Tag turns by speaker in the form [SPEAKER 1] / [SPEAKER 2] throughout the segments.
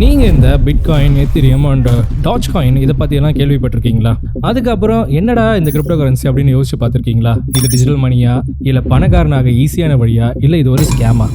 [SPEAKER 1] நீங்க இந்த bitcoin, Ethereum and டாஜ் coin இதை பத்தி எல்லாம் கேள்விப்பட்டிருக்கீங்களா? அதுக்கப்புறம் என்னடா இந்த கிரிப்டோ கரன்சி அப்படின்னு யோசிச்சு பார்த்திருக்கீங்களா? இது டிஜிட்டல் மணியா, இல்ல பணக்காரனாக ஈஸியான வழியா, இல்ல இது ஒரு ஸ்கேமா?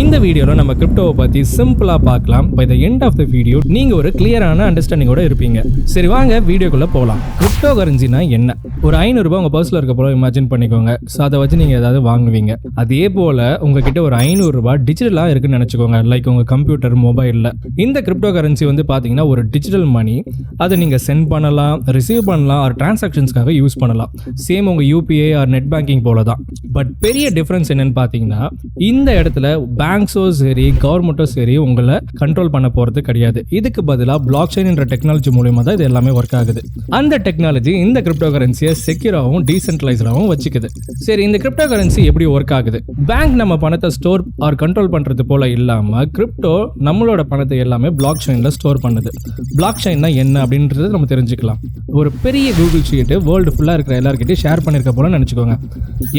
[SPEAKER 1] இந்த வீடியோல நம்ம கிரிப்டோவை பத்தி சிம்பிளா பார்க்கலாம். By the end of the video நீங்க ஒரு கிளியரான அண்டர்ஸ்டாண்டிங்கோட இருப்பீங்க. சரி, வாங்க வீடியோக்குள்ள போகலாம். கிரிப்டோ கரன்சினா என்ன? ஒரு 500 ரூபாய் உங்க பர்ஸ்ல இருக்க போல இமேஜின் பண்ணிக்கோங்க. ஸோ அதை வச்சு நீங்க ஏதாவது வாங்குவீங்க. அதே போல உங்ககிட்ட ஒரு 500 ரூபாய் டிஜிட்டலா இருக்குன்னு நினைச்சுக்கோங்க. லைக் உங்க கம்ப்யூட்டர், மொபைல்ல. இந்த கிரிப்டோ கரன்சி வந்து பாத்தீங்கன்னா ஒரு டிஜிட்டல் மணி. அதை நீங்க சென்ட் பண்ணலாம், ரிசீவ் பண்ணலாம், ஒரு டிரான்சாக்ஷன்ஸ்க்காக யூஸ் பண்ணலாம். சேம் உங்க யூபிஐ ஆர் நெட் பேங்கிங் போல தான். பட் பெரிய டிஃபரன்ஸ் என்னன்னு பாத்தீங்கன்னா, இந்த இடத்துல பேங்க்ஸோ சரி, கவர்மெண்ட்டோ சரி உங்களை கண்ட்ரோல் பண்ண போறது கிடையாது. இதுக்கு பதிலாக பிளாக் செயின் என்ற டெக்னாலஜி மூலமா தான் இது எல்லாமே ஒர்க் ஆகுது. அந்த டெக்னாலஜி இந்த கிரிப்டோ கரன்சியை செக்யூராகவும் டீசென்ட்ரலைஸ்டாகவும் வச்சுக்குது. சரி, இந்த கிரிப்டோ கரன்சி எப்படி ஒர்க் ஆகுது? பேங்க் நம்ம பணத்தை ஸ்டோர் ஆர் கண்ட்ரோல் பண்றது போல இல்லாம கிரிப்டோ நம்மளோட பணத்தை எல்லாமே பிளாக் செயின்ல ஸ்டோர் பண்ணுது. பிளாக் செயின்னா என்ன அப்படின்றது நம்ம தெரிஞ்சுக்கலாம். ஒரு பெரிய கூகுள் ஷீட் வேர்ல்டு ஃபுல்லா இருக்கிற எல்லார்கிட்டையும் ஷேர் பண்ணிருக்க போல நினைச்சுக்கோங்க.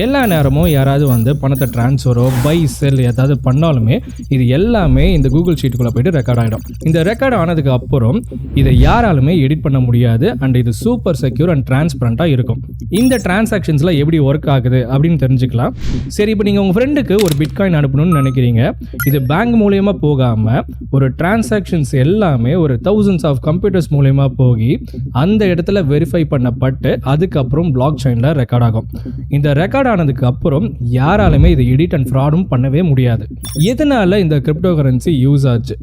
[SPEAKER 1] எல்லா நேரமும் யாராவது வந்து பணத்தை டிரான்ஸ்ஃபரோ பை செல் ஏதாவது பண்ணாலுமே இது எல்லாமே இந்த கூகுள் ஷீட்டுக்குள்ள போயிட்டு ரெக்கார்ட் ஆகிடும். இந்த ரெக்கார்ட் ஆனதுக்கு அப்புறம் இதை யாராலுமே எடிட் பண்ண முடியாது. அண்ட் இது சூப்பர் செக்யூர் அண்ட் டிரான்ஸ்பரண்டா இருக்கும். இந்த டிரான்சாக்ஷன்ஸ்ல எப்படி ஒர்க் ஆகுது அப்படின்னு தெரிஞ்சுக்கலாம். சரி, இப்போ நீங்க உங்க ஃப்ரெண்டுக்கு ஒரு பிட்காயின் அனுப்பணும்னு நினைக்கிறீங்க. இது பேங்க் மூலமா போகாம ஒரு டிரான்சாக்ஷன்ஸ் எல்லாமே ஒரு thousands ஆஃப் கம்ப்யூட்டர்ஸ் மூலமா போகி அந்த இடத்துல வெரிஃபை பண்ணப்பட்டு அதுக்கப்புறம் பிளாக் செயின்ல ரெக்கார்ட் ஆகும். இந்த ரெக்கார்ட் ஆனதுக்கு அப்புறம் யாராலுமே இதை எடிட் அண்ட் ஃப்ராடும் பண்ணவே முடியாது. எதனால இந்த கிரிப்டோ கரன்சி யூஸ் ஆச்சு?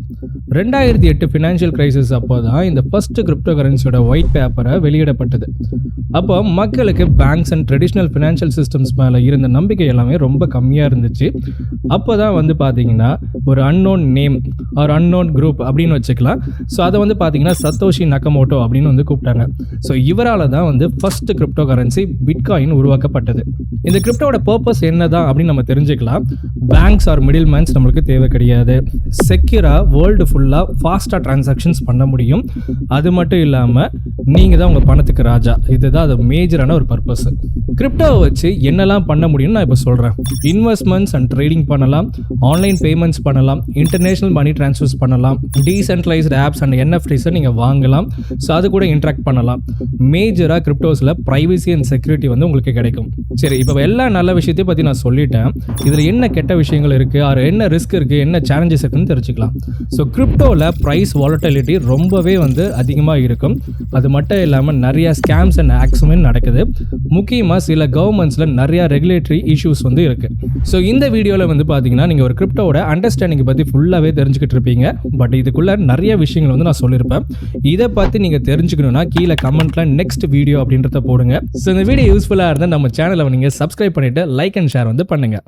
[SPEAKER 1] 2008 ஃபினான்ஷியல் கிரைசிஸ் அப்போ தான் இந்த ஃபர்ஸ்ட் கிரிப்டோ கரன்சியோட ஒயிட் பேப்பரை வெளியிடப்பட்டது. அப்போ மக்களுக்கு banks and traditional financial systems மேலே இருந்த நம்பிக்கை எல்லாமே ரொம்ப கம்மியாக இருந்துச்சு. அப்போ தான் வந்து பார்த்தீங்கன்னா ஒரு unknown name or unknown group அப்படின்னு வச்சுக்கலாம். ஸோ அதை வந்து பார்த்தீங்கன்னா சத்தோஷி நக்கமோட்டோ அப்படின்னு வந்து கூப்பிட்டாங்க. ஸோ இவரால் தான் வந்து ஃபர்ஸ்ட் கிரிப்டோ கரன்சி பிட்காயின் உருவாக்கப்பட்டது. இந்த கிரிப்டோட பர்பஸ் என்னதான் அப்படின்னு நம்ம தெரிஞ்சுக்கலாம். பேங்க்ஸ் ஆர் மிடில் மேன்ஸ் நம்மளுக்கு தேவை கிடையாது. செக்யூராக வேர்ல்டு ஃபுல்லாக ஃபாஸ்ட்டாக டிரான்சாக்ஷன்ஸ் பண்ண முடியும். அது மட்டும் இல்லாமல் நீங்கள் தான் உங்கள் பணத்துக்கு ராஜா. இதுதான் அது மேஜரான ஒரு பர்பஸ். கிரிப்டோவை வச்சு என்னெல்லாம் பண்ண முடியும்னு நான் இப்போ சொல்கிறேன். இன்வெஸ்ட்மெண்ட்ஸ் அண்ட் ட்ரேடிங் பண்ணலாம், ஆன்லைன் பேமெண்ட்ஸ் பண்ணலாம், இன்டர்நேஷனல் மணி ட்ரான்ஸ்ஃபர்ஸ் பண்ணலாம், டீசென்ட்ரலைஸ்டு ஆப்ஸ் அண்ட் என்எஃப்டிஸை நீங்கள் வாங்கலாம். ஸோ அது கூட இன்ட்ராக்ட் பண்ணலாம். மேஜராக கிரிப்டோஸில் ப்ரைவசி அண்ட் செக்யூரிட்டி வந்து உங்களுக்கு கிடைக்கும். சரி, இப்போ எல்லா நல்ல விஷயத்தையும் பற்றி நான் சொல்லிட்டேன். இதில் என்ன கெட்ட விஷயங்கள் இருக்குது, அது என்ன ரிஸ்க் இருக்குது, என்ன சேலஞ்சஸ் இருக்குன்னு தெரிஞ்சுக்கலாம். ஸோ கிரிப்டோவில் ப்ரைஸ் வாலட்டிலிட்டி ரொம்பவே வந்து அதிகமாக இருக்கும். அது மட்டும் இல்லாமல் நிறைய ஸ்கேம்ஸ் அண்ட் ஆக்ஸுமே நடக்குது. முக்கியமாக சில கவர்மெண்ட்ஸில் நிறையா ரெகுலேட்டரி இஷ்யூஸ் வந்து இருக்குது. ஸோ இந்த வீடியோவில் வந்து பார்த்தீங்கன்னா நீங்கள் ஒரு கிரிப்டோட அண்டர்ஸ்டாண்டிங்கை பற்றி ஃபுல்லாகவே தெரிஞ்சுக்கிட்டு இருப்பீங்க. பட் இதுக்குள்ளே நிறைய விஷயங்கள் வந்து நான் சொல்லியிருப்பேன். இதை பற்றி நீங்கள் தெரிஞ்சுக்கணுன்னா கீழே கமெண்ட்ல நெக்ஸ்ட் வீடியோ அப்படின்றத போடுங்க. ஸோ இந்த வீடியோ யூஸ்ஃபுல்லாக இருந்தால் நம்ம சேனலை நீங்கள் சப்ஸ்கிரைப் பண்ணிவிட்டு லைக் அண்ட் ஷேர் வந்து பண்ணுங்கள்.